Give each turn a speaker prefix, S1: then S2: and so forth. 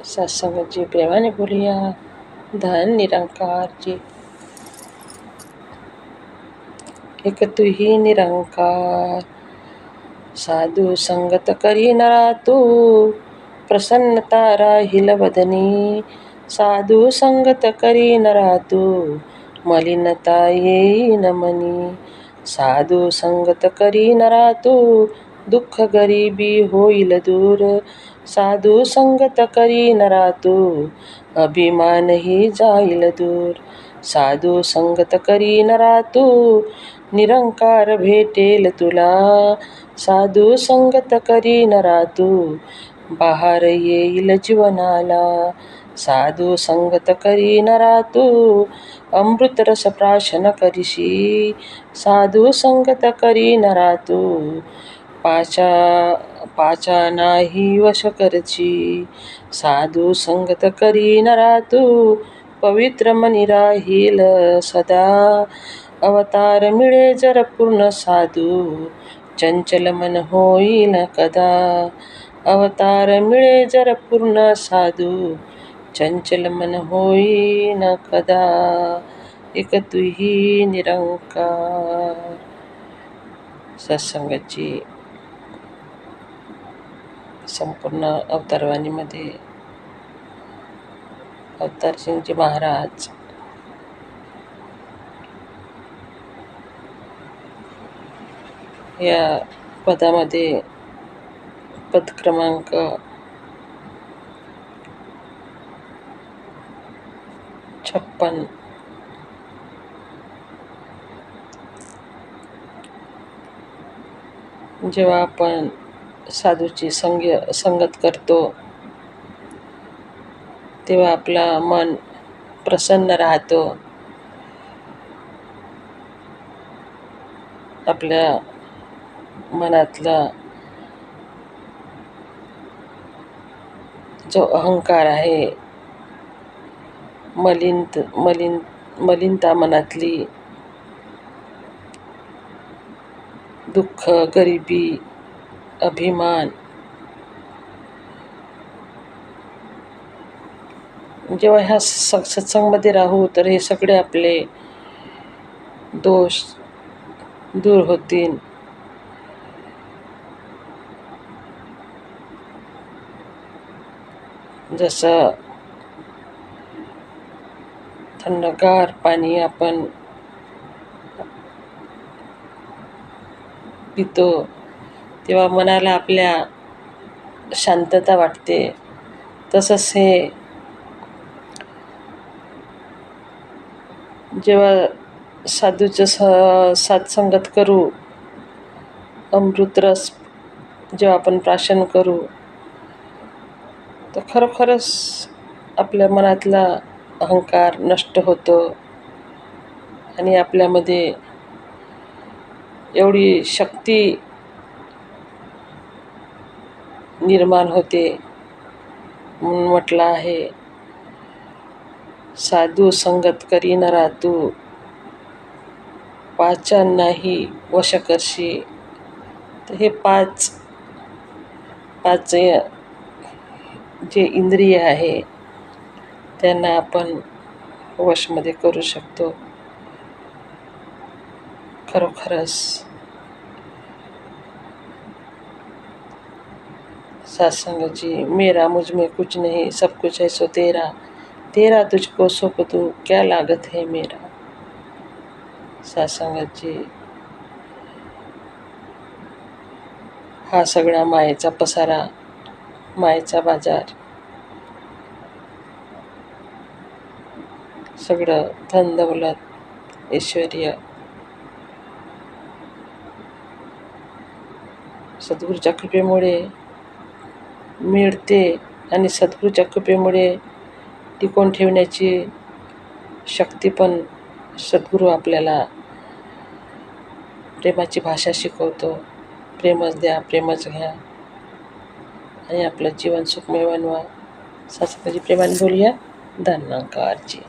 S1: सत्संग जी प्रेमाने बोलिया धन निरंकार जी। एक तू ही निरंकार, साधू संगत करी नरा तू, प्रसन्नता राहील वदनी. साधू संगत करी नरा तू, मलिनता येईन मनी. साधू संगत करी नरा तू, दुःख गरिबी होईल दूर. साधू संगत करी नरा तू, अभिमानही जाईल दूर. साधू संगत करी नरा तू, निरंकार भेटेल तुला. साधू संगत करी नरा तू, बहार येईल जीवनाला. साधू संगत करी नरा तू, अमृत रस प्राशन करीशी. साधू संगत करी नरा तू, पाचा नाही वश करची. साधू संगत करी नरा तू, पवित्र मनी राहील सदा. अवतार मिळे जर पूर्ण साधू, चंचल मन होईल कदा. अवतार मिळे जर पूर्ण साधू, चंचल मन होईन कदा. एक तुही निरंकार. सत्संगाची संपूर्ण अवतारवाणीमध्ये अवतार सिंगजी महाराज या पदामध्ये पद क्रमांक 56 जेव्हा आपण साधूची संगत करतो तेव्हा आपलं मन प्रसन्न राहतो. आपल्या मनातला जो अहंकार आहे, मलिनता मनातली, दुःख, गरिबी, अभिमान, जेव्हा ह्या सत्संगमध्ये राहू तर हे सगळे आपले दोष दूर होतील. जसं थंडगार पाणी आपण पितो तेव्हा मनाला आपल्या शांतता वाटते, तसंच हे जेव्हा साधूचं सत्संगत करू, अमृतरस जेव्हा आपण प्राशन करू, तर खरोखरच आपल्या मनातला अहंकार नष्ट होतो आणि आपल्यामध्ये एवढी शक्ती निर्माण होते. म्हणून म्हटलं आहे, साधू संगत करी नरा तू, पाचा नाही वश करशी. तर हे पाच जे इंद्रिय आहे त्यांना आपण वशमध्ये करू शकतो. खरोखरच सत्संग जी, मेरा मुझ में कुछ नहीं, सब कुछ है सो तेरा. तेरा तुझको सौंप दूं, क्या लागत है मेरा. सत्संग जी, हा सगळा मायेचा पसारा, मायेचा बाजार, सगळं धन दौलत, ऐश्वर्य सद्गुरूच्या कृपेमुळे मिळते आणि सद्गुरूच्या कृपेमुळे टिकवून ठेवण्याची शक्ती पण सद्गुरू आपल्याला प्रेमाची भाषा शिकवतो. प्रेमच द्या, प्रेमच घ्या आणि आपलं जीवन सुखमय बनवा. सत्संगाची प्रेमाने बोलूया. धन्यवाद जी.